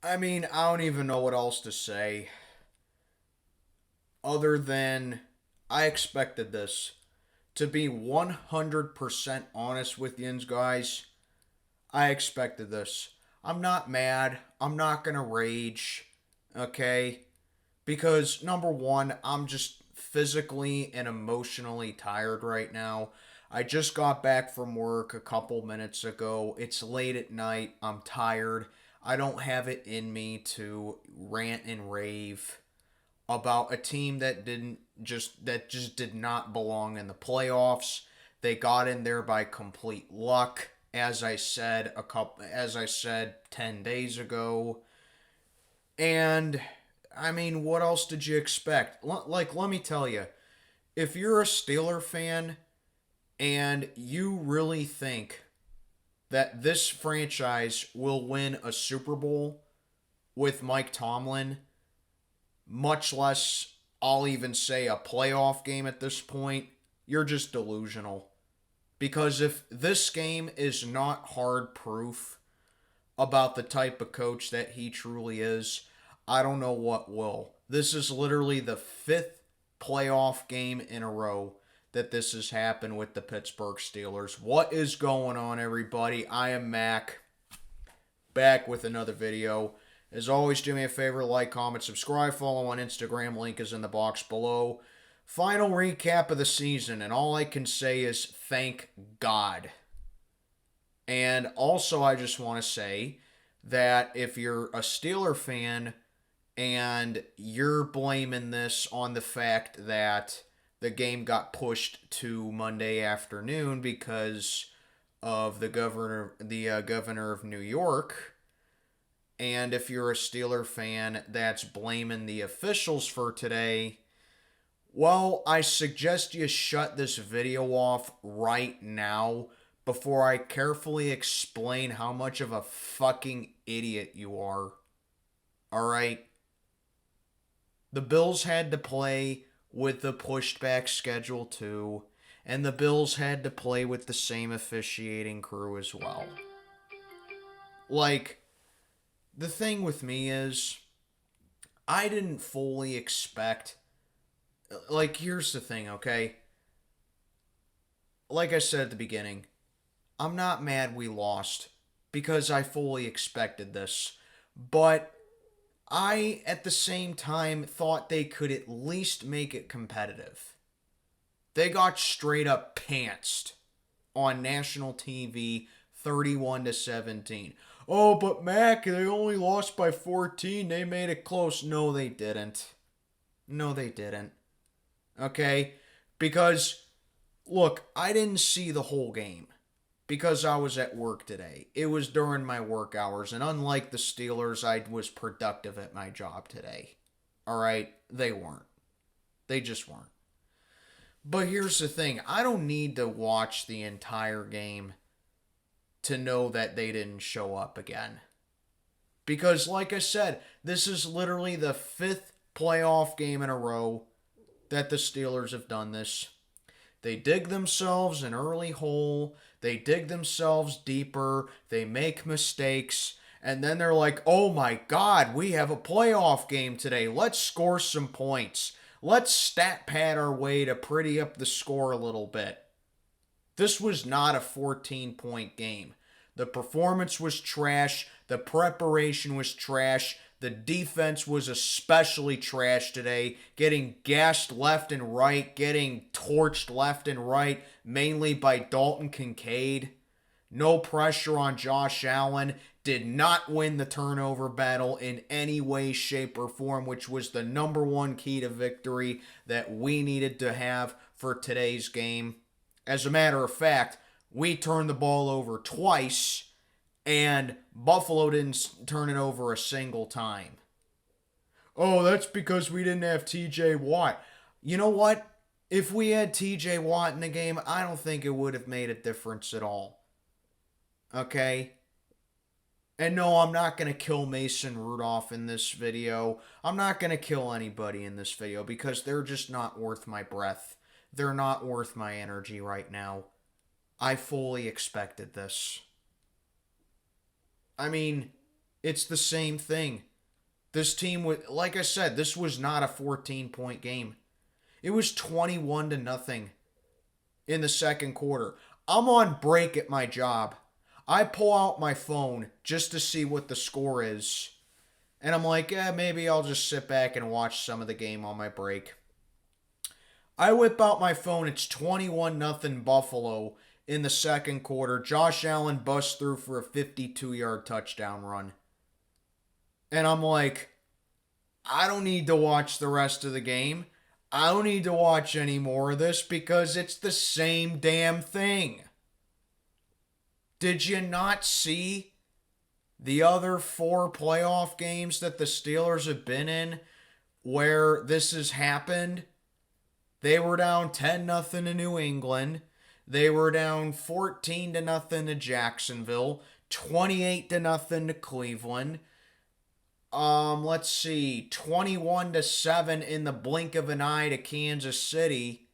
I mean, I don't even know what else to say other than I expected this. To be 100% honest with yins, guys, I expected this. I'm not mad. I'm not going to rage. Okay? Because, number one, I'm just physically and emotionally tired right now. I just got back from work a couple minutes ago. It's late at night. I'm tired. I don't have it in me to rant and rave about a team that just did not belong in the playoffs. They got in there by complete luck, as I said 10 days ago. And I mean, what else did you expect? Let me tell you, if you're a Steeler fan and you really think that this franchise will win a Super Bowl with Mike Tomlin, much less I'll even say a playoff game at this point, you're just delusional. Because if this game is not hard proof about the type of coach that he truly is, I don't know what will. This is literally the fifth playoff game in a row that this has happened with the Pittsburgh Steelers. What is going on, everybody? I am Mac, back with another video. As always, do me a favor, like, comment, subscribe, follow on Instagram. Link is in the box below. Final recap of the season, and all I can say is thank God. And also, I just want to say that if you're a Steeler fan and you're blaming this on the fact that the game got pushed to Monday afternoon because of the governor of New York, and if you're a Steeler fan that's blaming the officials for today, well, I suggest you shut this video off right now before I carefully explain how much of a fucking idiot you are. Alright? The Bills had to play with the pushed back schedule too, and the Bills had to play with the same officiating crew as well. Like, the thing with me is, I didn't fully expect. Like, here's the thing, okay? Like I said at the beginning, I'm not mad we lost because I fully expected this. But I, at the same time, thought they could at least make it competitive. They got straight up pantsed on national TV 31-17. Oh, but Mac, they only lost by 14. They made it close. No, they didn't. No, they didn't. Okay? Because, look, I didn't see the whole game because I was at work today. It was during my work hours, and unlike the Steelers, I was productive at my job today. Alright? They weren't. They just weren't. But here's the thing, I don't need to watch the entire game to know that they didn't show up again. Because, like I said, this is literally the fifth playoff game in a row that the Steelers have done this. They dig themselves an early hole, they dig themselves deeper, they make mistakes, and then they're like, oh my God, we have a playoff game today. Let's score some points. Let's stat pad our way to pretty up the score a little bit. This was not a 14-point game. The performance was trash. The preparation was trash. The defense was especially trash today, getting gashed left and right, getting torched left and right, mainly by Dalton Kincaid. No pressure on Josh Allen. Did not win the turnover battle in any way, shape, or form, which was the number one key to victory that we needed to have for today's game. As a matter of fact, we turned the ball over twice, and Buffalo didn't turn it over a single time. Oh, that's because we didn't have TJ Watt. You know what? If we had TJ Watt in the game, I don't think it would have made a difference at all. Okay? And no, I'm not going to kill Mason Rudolph in this video. I'm not going to kill anybody in this video because they're just not worth my breath. They're not worth my energy right now. I fully expected this. I mean, It's the same thing. This team, like I said, this was not a 14-point game. It was 21 to nothing in the second quarter. I'm on break at my job. I pull out my phone just to see what the score is. And I'm like, maybe I'll just sit back and watch some of the game on my break. I whip out my phone. It's 21 nothing Buffalo in the second quarter. Josh Allen busts through for a 52-yard touchdown run. And I'm like, I don't need to watch the rest of the game. I don't need to watch any more of this because it's the same damn thing. Did you not see the other 4 playoff games that the Steelers have been in where this has happened? They were down 10-0 to New England. They were down 14-0 to Jacksonville. 28-0 to Cleveland. Let's see. 21-7 in the blink of an eye to Kansas City.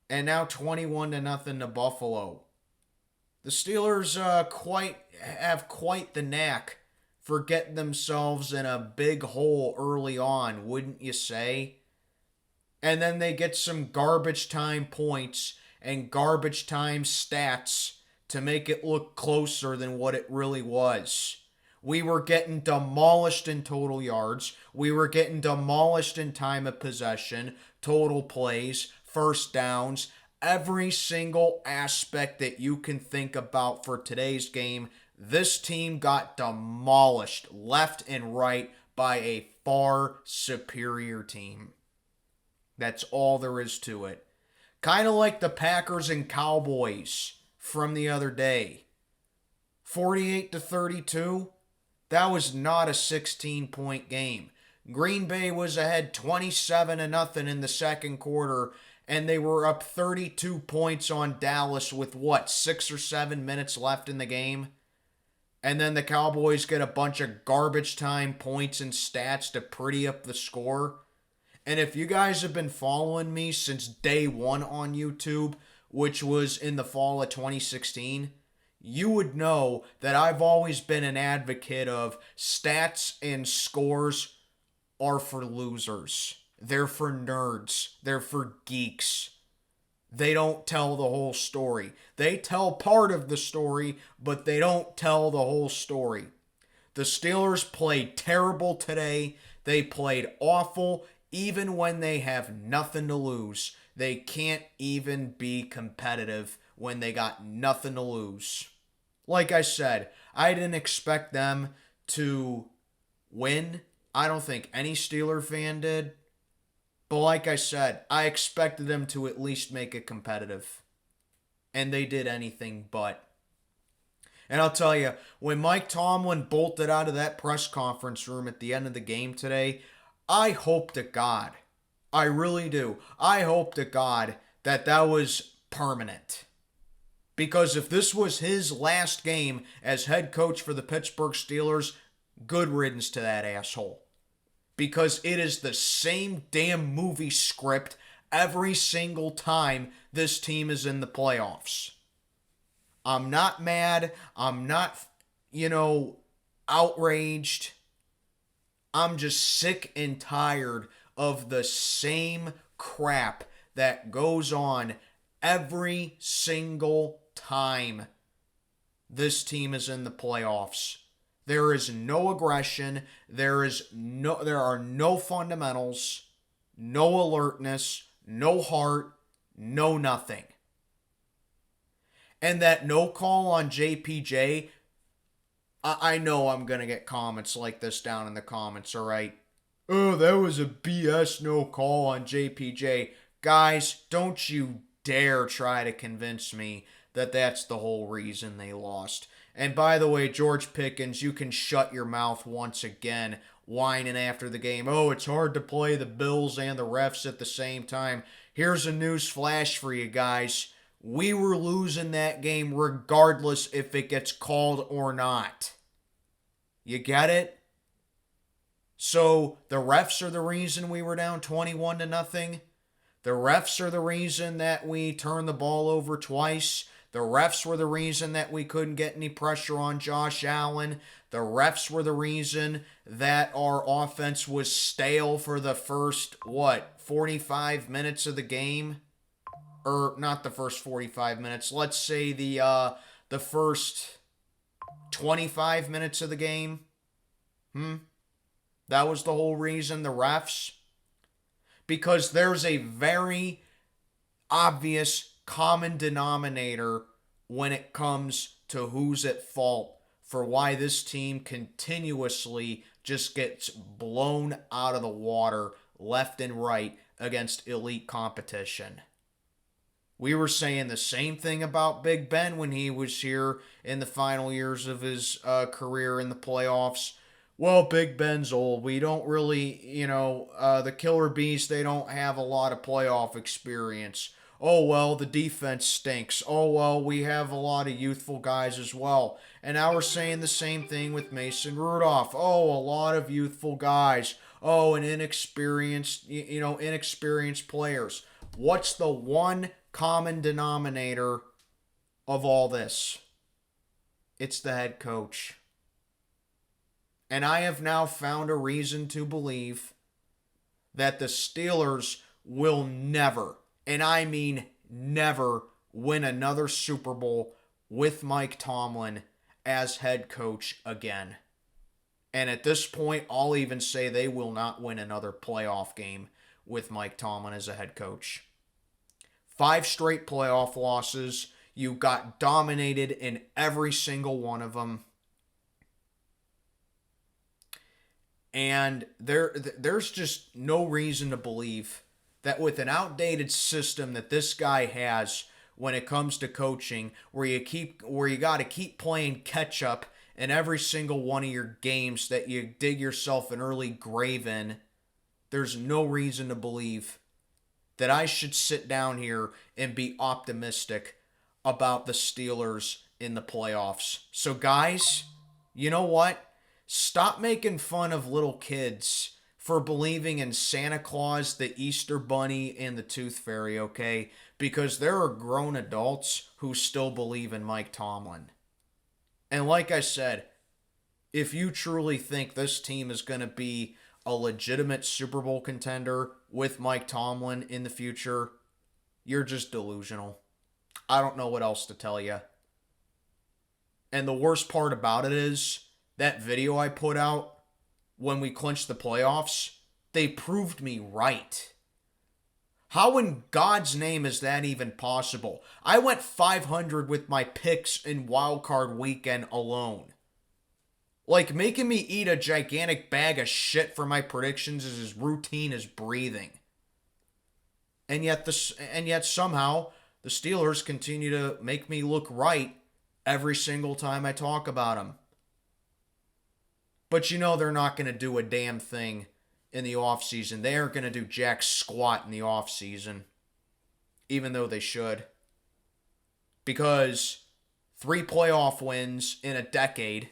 And now 21-0 to Buffalo. The Steelers have quite the knack for getting themselves in a big hole early on, wouldn't you say? And then they get some garbage time points and garbage time stats to make it look closer than what it really was. We were getting demolished in total yards. We were getting demolished in time of possession, total plays, first downs. Every single aspect that you can think about for today's game, this team got demolished left and right by a far superior team. That's all there is to it. Kind of like the Packers and Cowboys from the other day. 48-32. That was not a 16-point game. Green Bay was ahead 27-0 in the second quarter, and they were up 32 points on Dallas with 6 or 7 minutes left in the game? And then the Cowboys get a bunch of garbage time points and stats to pretty up the score. And if you guys have been following me since day one on YouTube, which was in the fall of 2016, you would know that I've always been an advocate of stats and scores are for losers. They're for nerds. They're for geeks. They don't tell the whole story. They tell part of the story, but they don't tell the whole story. The Steelers played terrible today. They played awful. Even when they have nothing to lose, they can't even be competitive when they got nothing to lose. Like I said, I didn't expect them to win. I don't think any Steeler fan did. But like I said, I expected them to at least make it competitive. And they did anything but. And I'll tell you, when Mike Tomlin bolted out of that press conference room at the end of the game today, I hope to God, I really do, I hope to God that was permanent. Because if this was his last game as head coach for the Pittsburgh Steelers, good riddance to that asshole. Because it is the same damn movie script every single time this team is in the playoffs. I'm not mad. I'm not, outraged. I'm just sick and tired of the same crap that goes on every single time this team is in the playoffs. There is no aggression. There are no fundamentals, no alertness, no heart, no nothing. And that no call on JPJ, I know I'm going to get comments like this down in the comments, all right? Oh, that was a BS no call on JPJ. Guys, don't you dare try to convince me that that's the whole reason they lost. And by the way, George Pickens, you can shut your mouth once again, whining after the game. Oh, it's hard to play the Bills and the refs at the same time. Here's a news flash for you guys. We were losing that game regardless if it gets called or not. You get it? So the refs are the reason we were down 21-0. The refs are the reason that we turned the ball over twice. The refs were the reason that we couldn't get any pressure on Josh Allen. The refs were the reason that our offense was stale for the first, 45 minutes of the game? Or not the first 45 minutes. Let's say the first 25 minutes of the game. That was the whole reason, the refs. Because there's a very obvious common denominator when it comes to who's at fault for why this team continuously just gets blown out of the water left and right against elite competition. We were saying the same thing about Big Ben when he was here in the final years of his career in the playoffs. Well, Big Ben's old. We don't really, the Killer Bees, they don't have a lot of playoff experience. Oh, well, the defense stinks. Oh, well, we have a lot of youthful guys as well. And now we're saying the same thing with Mason Rudolph. Oh, a lot of youthful guys. Oh, and inexperienced players. What's the one common denominator of all this? It's the head coach. And I have now found a reason to believe that the Steelers will never, and I mean never, win another Super Bowl with Mike Tomlin as head coach again. And at this point, I'll even say they will not win another playoff game with Mike Tomlin as a head coach. 5 straight playoff losses. You got dominated in every single one of them. And there's just no reason to believe that with an outdated system that this guy has when it comes to coaching, where you got to keep playing catch up in every single one of your games that you dig yourself an early grave in, there's no reason to believe that I should sit down here and be optimistic about the Steelers in the playoffs. So guys, you know what? Stop making fun of little kids for believing in Santa Claus, the Easter Bunny, and the Tooth Fairy, okay? Because there are grown adults who still believe in Mike Tomlin. And like I said, if you truly think this team is going to be a legitimate Super Bowl contender with Mike Tomlin in the future, you're just delusional. I don't know what else to tell you. And the worst part about it is, that video I put out when we clinched the playoffs, they proved me right. How in God's name is that even possible? I went 500 with my picks in wildcard weekend alone. Like, making me eat a gigantic bag of shit for my predictions is as routine as breathing. And yet somehow the Steelers continue to make me look right every single time I talk about them. But they're not going to do a damn thing in the offseason. They aren't going to do jack squat in the offseason, even though they should. Because 3 playoff wins in a decade,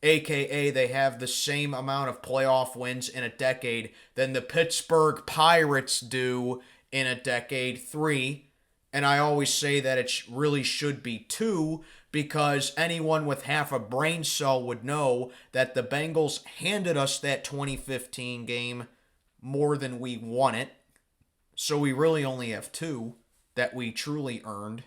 a.k.a. they have the same amount of playoff wins in a decade than the Pittsburgh Pirates do in a decade, 3. And I always say that it really should be 2, because anyone with half a brain cell would know that the Bengals handed us that 2015 game more than we won it. So we really only have 2 that we truly earned.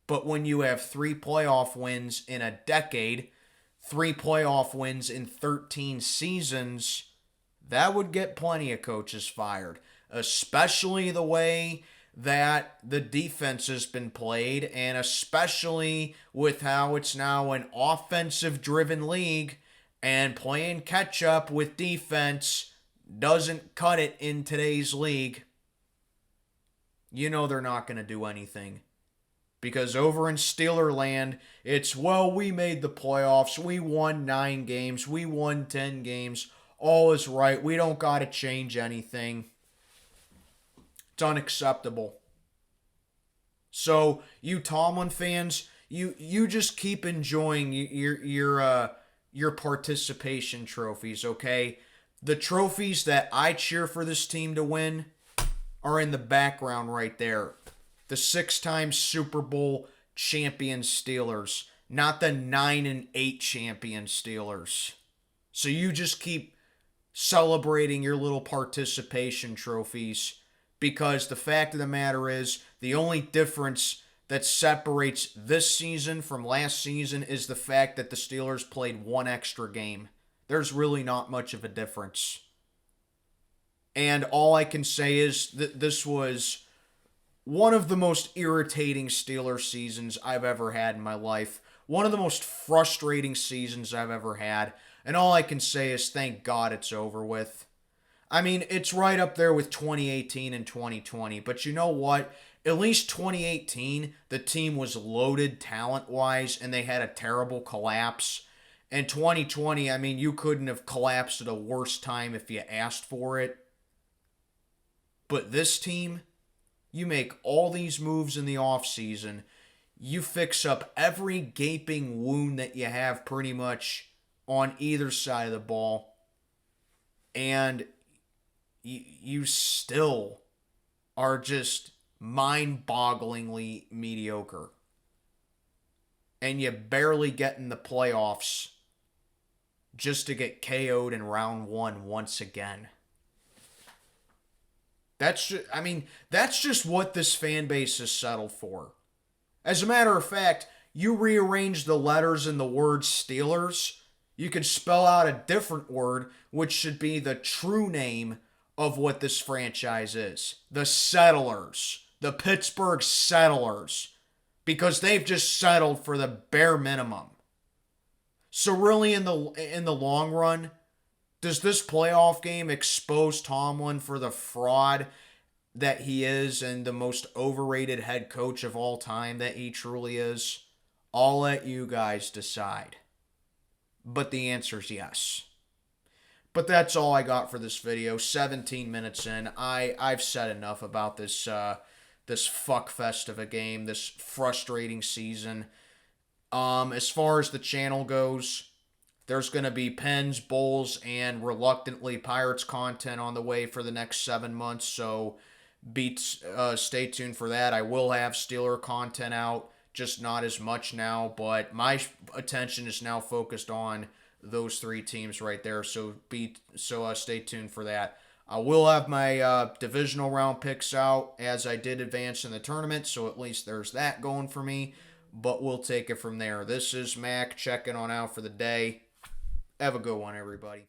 But when you have 3 playoff wins in a decade, 3 playoff wins in 13 seasons, that would get plenty of coaches fired. Especially the way that the defense has been played, and especially with how it's now an offensive-driven league, and playing catch-up with defense doesn't cut it in today's league. They're not going to do anything. Because over in Steeler land, it's, well, we made the playoffs, we won 9 games, we won 10 games, all is right, we don't got to change anything. It's unacceptable. So, you Tomlin fans, you just keep enjoying your participation trophies, okay? The trophies that I cheer for this team to win are in the background right there. the 6-time Super Bowl champion Steelers, not the 9-8 champion Steelers. So you just keep celebrating your little participation trophies, because the fact of the matter is the only difference that separates this season from last season is the fact that the Steelers played one extra game. There's really not much of a difference. And all I can say is that this was one of the most irritating Steelers seasons I've ever had in my life. One of the most frustrating seasons I've ever had. And all I can say is thank God it's over with. I mean, it's right up there with 2018 and 2020. But you know what? At least 2018, the team was loaded talent-wise, and they had a terrible collapse. And 2020, I mean, you couldn't have collapsed at a worse time if you asked for it. But this team, you make all these moves in the offseason. You fix up every gaping wound that you have pretty much on either side of the ball. And you still are just mind-bogglingly mediocre. And you barely get in the playoffs just to get KO'd in round one once again. That's just what this fan base has settled for. As a matter of fact, you rearrange the letters in the word Steelers, you could spell out a different word, which should be the true name of what this franchise is. The Settlers. The Pittsburgh Settlers. Because they've just settled for the bare minimum. So really, in the long run, does this playoff game expose Tomlin for the fraud that he is and the most overrated head coach of all time that he truly is? I'll let you guys decide. But the answer is yes. But that's all I got for this video. 17 minutes in. I've said enough about this fuckfest of a game, this frustrating season. As far as the channel goes, there's going to be Pens, Bulls, and reluctantly Pirates content on the way for the next 7 months, so stay tuned for that. I will have Steeler content out, just not as much now, but my attention is now focused on those 3 teams right there, so stay tuned for that. I will have my divisional round picks out as I did advance in the tournament, so at least there's that going for me, but we'll take it from there. This is Mac checking on out for the day. Have a good one, everybody.